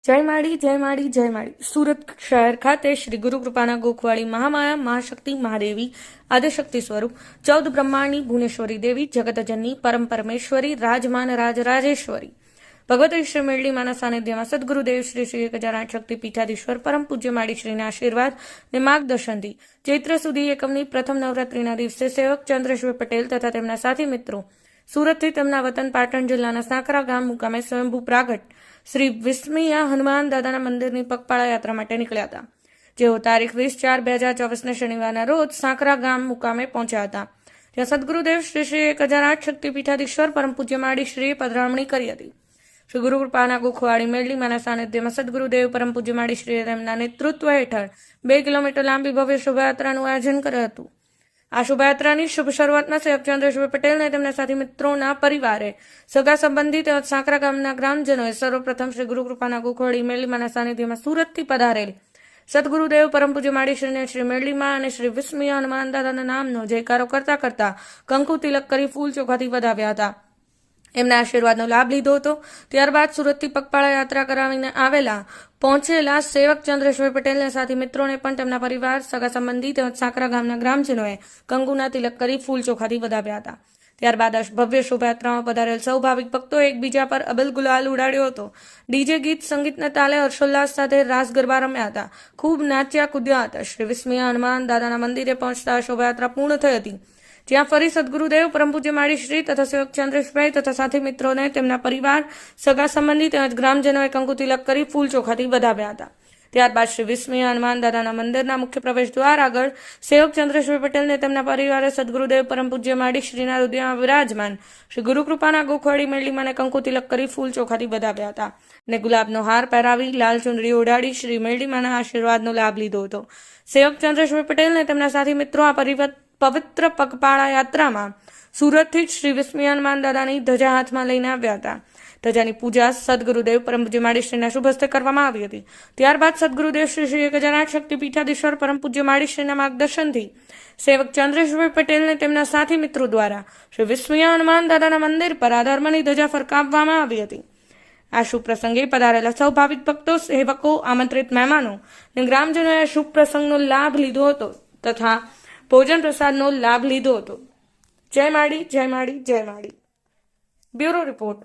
જય માળી જય માળી જય માળી. સુરત શહેર ખાતે શ્રી ગુરુ કૃપાના ગોખવાળી મહામાયા મહાશક્તિ મહાદેવી આદિશક્તિ સ્વરૂપ 14 બ્રહ્માંડની ભુવનેશ્વરી દેવી જગતજનની પરમ પરમેશ્વરી રાજમાન રાજરાજેશ્વરી ભગવતી શ્રી મેરડીમાના સાનિધ્યમાં સદગુરુદેવ શ્રી શ્રી 1008 શક્તિ પીઠાધીશ્વર પરમ પૂજ્ય માળી શ્રીના આશીર્વાદ અને માર્ગદર્શનથી ચૈત્ર સુધી એકમની પ્રથમ નવરાત્રિના દિવસે સેવક ચંદ્રેશભાઈ પટેલ તથા તેમના સાથી મિત્રો સુરતથી તેમના વતન પાટણ જિલ્લાના સાંકરા ગામ મુકામે સ્વયંભૂ પ્રાગટ શ્રી વિસ્મયા હનુમાન દાદાના મંદિરની પગપાળા યાત્રા માટે નીકળ્યા હતા, જેઓ તારીખ 20/4/2024 શનિવારના રોજ સાંકરા ગામ મુકામે પહોંચ્યા હતા, જ્યાં સદગુરુદેવ શ્રી શ્રી 1008 શક્તિ પીઠાધીશ્વર પરમ પૂજ્ય માળી શ્રીએ પધરામણી કરી હતી. શ્રી ગુરુ કૃપાના ગોખવાળી મેરડીમાના સાનિધ્યમાં સદગુરુદેવ પરમ પૂજ્ય માળી શ્રીએ તેમના નેતૃત્વ હેઠળ 2 કિલોમીટર લાંબી ભવ્ય શોભાયાત્રાનું આયોજન કર્યું હતું. આ શોભાયાત્રાની શુભ શરૂઆતમાં સેવક ચંદ્રેશભાઈ પટેલ અને તેમના સાથી મિત્રોના પરિવારે, સગા સંબંધી તેમજ સાંકરા ગામના ગ્રામજનોએ સર્વપ્રથમ શ્રી ગુરુ કૃપાના ગોખવાળી મેરડીમાના સાનિધ્યમાં સુરતથી પધારેલ સદગુરુદેવ પરમ પૂજ્ય માળી શ્રીને શ્રી મેરડીમા અને શ્રી વિસ્મયા હનુમાન દાદાના નામનો જયકારો કરતા કરતા કંકુ તિલક કરી ફૂલ ચોખાથી વધાવ્યા હતા. એમના આશીર્વાદનો લાભ લીધો હતો. ત્યારબાદ સુરતથી પગપાળા યાત્રા કરાવીને પહોંચેલા સેવક ચંદ્રેશભાઈ પટેલના સાથી મિત્રોને પણ તેમના પરિવાર, સગા સંબંધી તેમજ સાંકરા ગામના ગ્રામજનોએ કંકુના તિલક કરી ફૂલ ચોખાથી વધાવ્યા હતા. ત્યારબાદ ભવ્ય શોભાયાત્રામાં પધારેલ સૌ ભાવિક ભક્તોએ એકબીજા પર અબલ ગુલાલ ઉડાડ્યો હતો. ડીજે ગીત સંગીતના તાલે હર્ષોલ્લાસ સાથે રાસ ગરબા રમ્યા હતા, ખૂબ નાચ્યા કૂદ્યા હતા. શ્રી વિસ્મયા હનુમાન દાદાના મંદિરે પહોંચતા શોભાયાત્રા પૂર્ણ થઈ હતી, જ્યાં ફરી સદગુરુદેવ પરમ પૂજ્ય માળી શ્રી તથા સેવક ચંદ્રેશભાઈ તથા સાથી મિત્રોને તેમના પરિવાર, સગા સંબંધી તેમજ ગ્રામજનોએ કંકુ તિલક કરી ફૂલ ચોખાથી વધાવ્યા હતા. ત્યારબાદ શ્રી વિસ્મયા હનુમાન દાદાના મંદિરના મુખ્ય પ્રવેશ દ્વાર આગળ સેવક ચંદ્રેશભાઈ પટેલને તેમના પરિવારે સદગુરુદેવ પરમ પૂજ્ય માળી શ્રીના હૃદયમાં વિરાજમાન શ્રી ગુરુ કૃપાના ગોખવાળી મેરડીમાને કંકુ તિલક કરી ફૂલ ચોખાથી વધાવ્યા હતા અને ગુલાબનો હાર પહેરાવી લાલ ચુંદડી ઓઢાડી શ્રી મેરડીમાના આશીર્વાદનો લાભ લીધો હતો. સેવક ચંદ્રેશભાઈ પટેલને તેમના સાથી મિત્રો આ પવિત્ર પગપાળા યાત્રામાં સુરતથી જ શ્રી વિસ્મયા હનુમાન દાદાની ધજા હાથમાં લઈને આવ્યા હતા. ધજાની પૂજા સદગુરુદેવ પરમ પૂજ્ય માળી શ્રીના શુભ હસ્તે કરવામાં આવી હતી. ત્યારબાદ સદગુરુદેવ શ્રી શ્રી 1008 શક્તિ પીઠાધીશ્વર પરમ પૂજ્ય માળી શ્રીના માર્ગદર્શનથી સેવક ચંદ્રેશભાઈ પટેલને તેમના સાથી મિત્રો દ્વારા શ્રી વિસ્મયા હનુમાન દાદાના મંદિર પર આ ધર્મની ધજા ફરકાવવામાં આવી હતી. આ શુભ પ્રસંગે પધારેલા સૌ ભાવિક ભક્તો, સેવકો, આમંત્રિત મહેમાનો અને ગ્રામજનોએ આ શુભ પ્રસંગનો લાભ લીધો હતો તથા ભોજન પ્રસાદનો લાભ લીધો હતો. જય માળી જય માળી જય માળી. Bureau report.